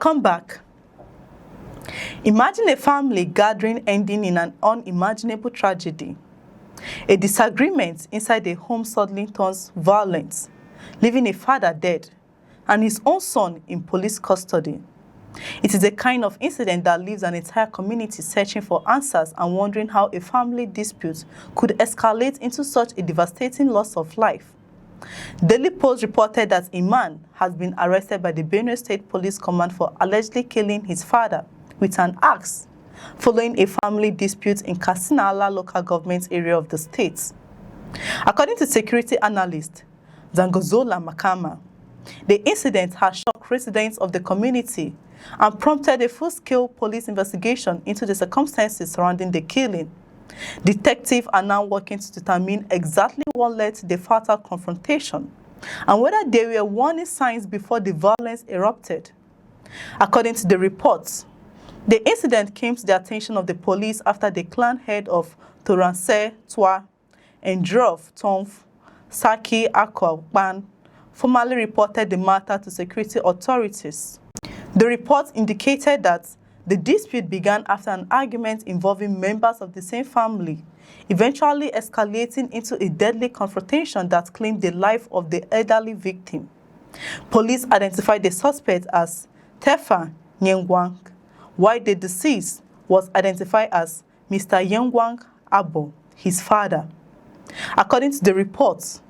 Welcome back. Imagine a family gathering ending in an unimaginable tragedy. A disagreement inside a home suddenly turns violent, leaving a father dead and his own son in police custody. It is a kind of incident that leaves an entire community searching for answers and wondering how a family dispute could escalate into such a devastating loss of life. Daily Post reported that a man has been arrested by the Benue State Police Command for allegedly killing his father with an axe following a family dispute in Katsina local government area of the state. According to security analyst Zangozola Makama, the incident has shocked residents of the community and prompted a full-scale police investigation into the circumstances surrounding the killing. Detectives are now working to determine exactly what led to the fatal confrontation and whether there were warning signs before the violence erupted. According to the reports, the incident came to the attention of the police after the clan head of Toranse Twa and Drov Tomf Saki Akwaban formally reported the matter to security authorities. The report indicated that the dispute began after an argument involving members of the same family, eventually escalating into a deadly confrontation that claimed the life of the elderly victim. Police identified the suspect as Tefa Nyengwang, while the deceased was identified as Mr. Nyengwang Abo, his father. According to the reports,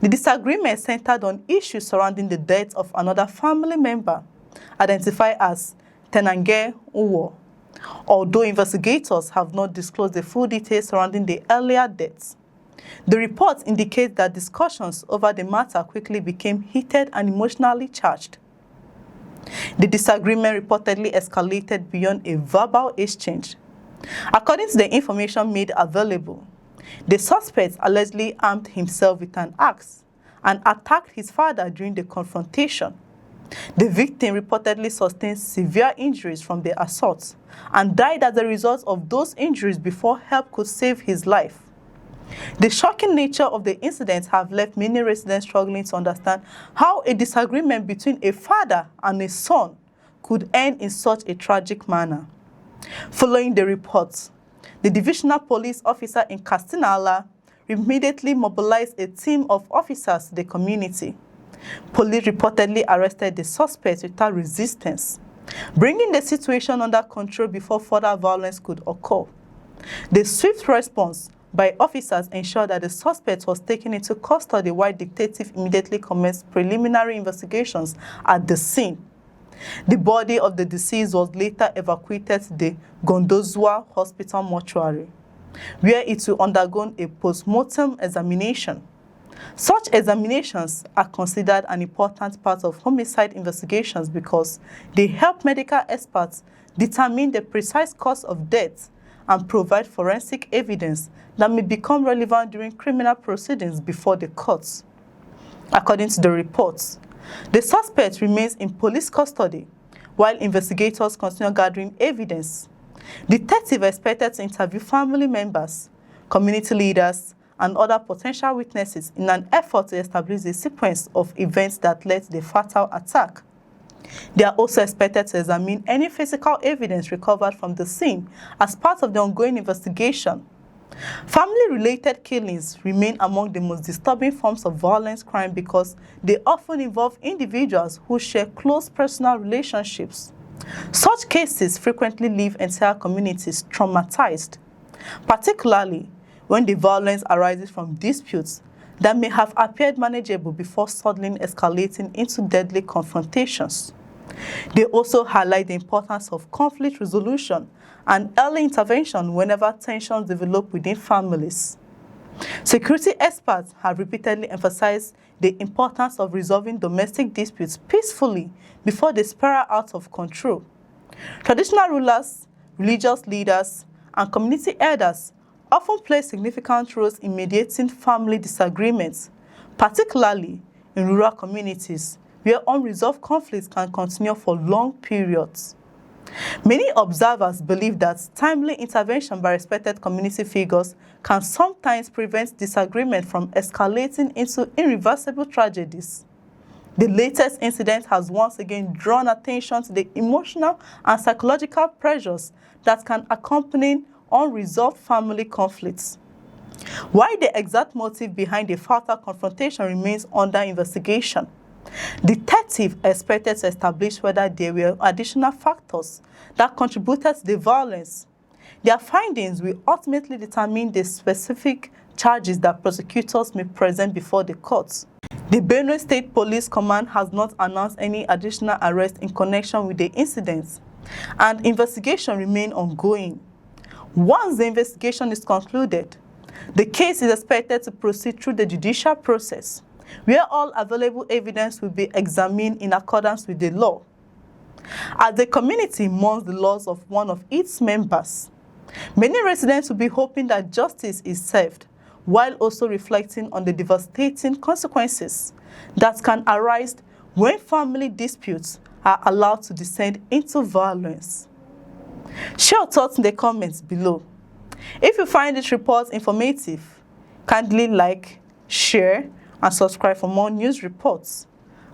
the disagreement centered on issues surrounding the death of another family member, identified as Tenange Uwo, although investigators have not disclosed the full details surrounding the earlier deaths. The reports indicate that discussions over the matter quickly became heated and emotionally charged. The disagreement reportedly escalated beyond a verbal exchange. According to the information made available, the suspect allegedly armed himself with an axe and attacked his father during the confrontation. The victim reportedly sustained severe injuries from the assault and died as a result of those injuries before help could save his life. The shocking nature of the incident have left many residents struggling to understand how a disagreement between a father and a son could end in such a tragic manner. Following the reports, the divisional police officer in Katsina immediately mobilized a team of officers to the community. Police reportedly arrested the suspect without resistance, bringing the situation under control before further violence could occur. The swift response by officers ensured that the suspect was taken into custody while detectives immediately commenced preliminary investigations at the scene. The body of the deceased was later evacuated to the Gondozua Hospital mortuary, where it will undergo a post-mortem examination. Such examinations are considered an important part of homicide investigations because they help medical experts determine the precise cause of death and provide forensic evidence that may become relevant during criminal proceedings before the courts. According to the reports, the suspect remains in police custody while investigators continue gathering evidence. Detectives are expected to interview family members, community leaders, and other potential witnesses in an effort to establish the sequence of events that led to the fatal attack. They are also expected to examine any physical evidence recovered from the scene as part of the ongoing investigation. Family-related killings remain among the most disturbing forms of violent crime because they often involve individuals who share close personal relationships. Such cases frequently leave entire communities traumatized, particularly when the violence arises from disputes that may have appeared manageable before suddenly escalating into deadly confrontations. They also highlight the importance of conflict resolution and early intervention whenever tensions develop within families. Security experts have repeatedly emphasized the importance of resolving domestic disputes peacefully before they spiral out of control. Traditional rulers, religious leaders, and community elders often play significant roles in mediating family disagreements, particularly in rural communities where unresolved conflicts can continue for long periods. Many observers believe that timely intervention by respected community figures can sometimes prevent disagreement from escalating into irreversible tragedies. The latest incident has once again drawn attention to the emotional and psychological pressures that can accompany unresolved family conflicts. While the exact motive behind the fatal confrontation remains under investigation, detectives expected to establish whether there were additional factors that contributed to the violence. Their findings will ultimately determine the specific charges that prosecutors may present before the courts. The Benue State Police Command has not announced any additional arrests in connection with the incidents, and investigation remains ongoing. Once the investigation is concluded, the case is expected to proceed through the judicial process, where all available evidence will be examined in accordance with the law. As the community mourns the loss of one of its members, many residents will be hoping that justice is served, while also reflecting on the devastating consequences that can arise when family disputes are allowed to descend into violence. Share your thoughts in the comments below. If you find this report informative, kindly like, share, and subscribe for more news reports.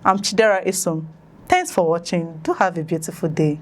I'm Chidera Isom. Thanks for watching. Do have a beautiful day.